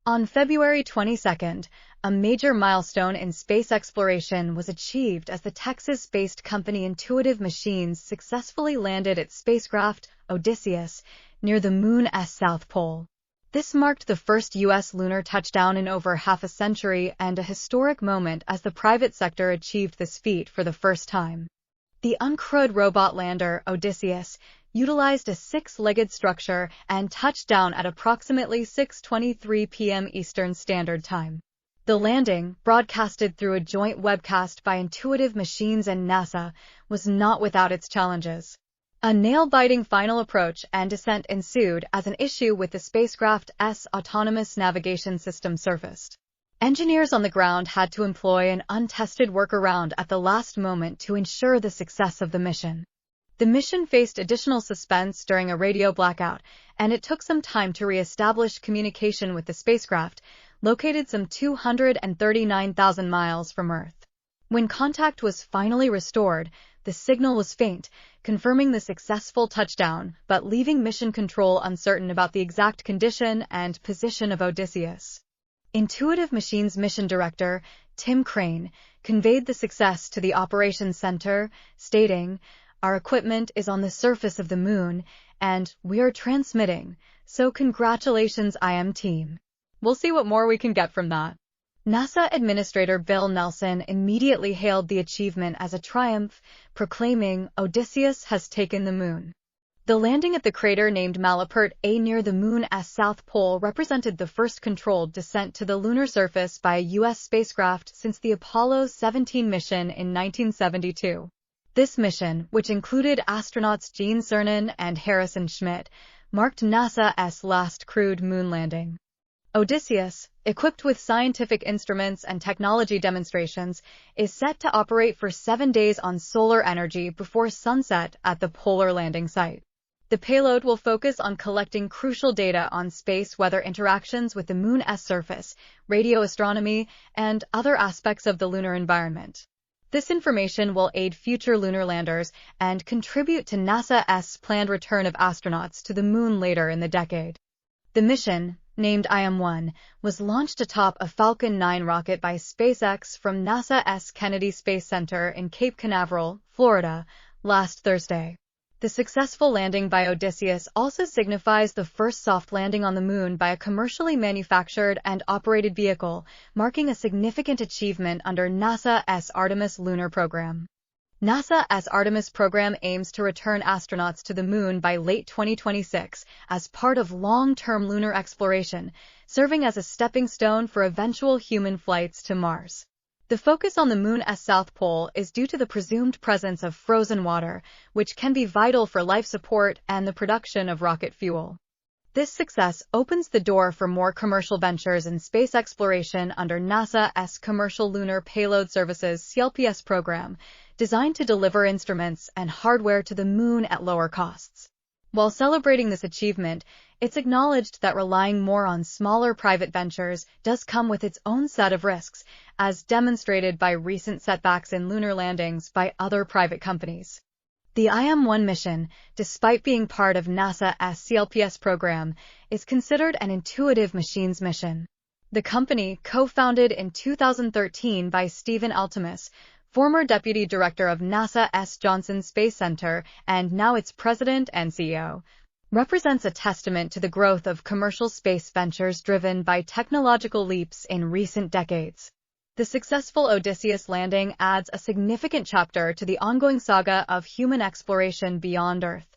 On February 22nd, a major milestone in space exploration was achieved as the Texas-based company Intuitive Machines successfully landed its spacecraft, Odysseus, near the Moon's south pole. This marked the first U.S. lunar touchdown in over half a century and a historic moment as the private sector achieved this feat for the first time. The uncrewed robot lander, Odysseus, utilized a six-legged structure and touched down at approximately 6:23 p.m. Eastern Standard Time. The landing, broadcasted through a joint webcast by Intuitive Machines and NASA, was not without its challenges. A nail-biting final approach and descent ensued as an issue with the spacecraft's autonomous navigation system surfaced. Engineers on the ground had to employ an untested workaround at the last moment to ensure the success of the mission. The mission faced additional suspense during a radio blackout, and it took some time to re-establish communication with the spacecraft, located some 239,000 miles from Earth. When contact was finally restored, the signal was faint, confirming the successful touchdown, but leaving mission control uncertain about the exact condition and position of Odysseus. Intuitive Machines mission director, Tim Crane, conveyed the success to the operations center, stating, "Our equipment is on the surface of the moon, and we are transmitting, so congratulations IM team. We'll see what more we can get from that." NASA Administrator Bill Nelson immediately hailed the achievement as a triumph, proclaiming, "Odysseus has taken the moon." The landing at the crater named Malapert A near the Moon's south pole represented the first controlled descent to the lunar surface by a U.S. spacecraft since the Apollo 17 mission in 1972. This mission, which included astronauts Gene Cernan and Harrison Schmitt, marked NASA's last crewed moon landing. Odysseus, equipped with scientific instruments and technology demonstrations, is set to operate for 7 days on solar energy before sunset at the polar landing site. The payload will focus on collecting crucial data on space weather interactions with the Moon's surface, radio astronomy, and other aspects of the lunar environment. This information will aid future lunar landers and contribute to NASA's planned return of astronauts to the moon later in the decade. The mission, named IM-1, was launched atop a Falcon 9 rocket by SpaceX from NASA's Kennedy Space Center in Cape Canaveral, Florida, last Thursday. The successful landing by Odysseus also signifies the first soft landing on the moon by a commercially manufactured and operated vehicle, marking a significant achievement under NASA's Artemis lunar program. NASA's Artemis program aims to return astronauts to the moon by late 2026 as part of long-term lunar exploration, serving as a stepping stone for eventual human flights to Mars. The focus on the Moon's south pole is due to the presumed presence of frozen water, which can be vital for life support and the production of rocket fuel. This success opens the door for more commercial ventures in space exploration under NASA's Commercial Lunar Payload Services (CLPS) program, designed to deliver instruments and hardware to the moon at lower costs. While celebrating this achievement, it's acknowledged that relying more on smaller private ventures does come with its own set of risks, as demonstrated by recent setbacks in lunar landings by other private companies. The IM-1 mission, despite being part of NASA's CLPS program, is considered an Intuitive Machines mission. The company, co-founded in 2013 by Stephen Artemis, former deputy director of NASA's Johnson Space Center and now its president and CEO, represents a testament to the growth of commercial space ventures driven by technological leaps in recent decades. The successful Odysseus landing adds a significant chapter to the ongoing saga of human exploration beyond Earth.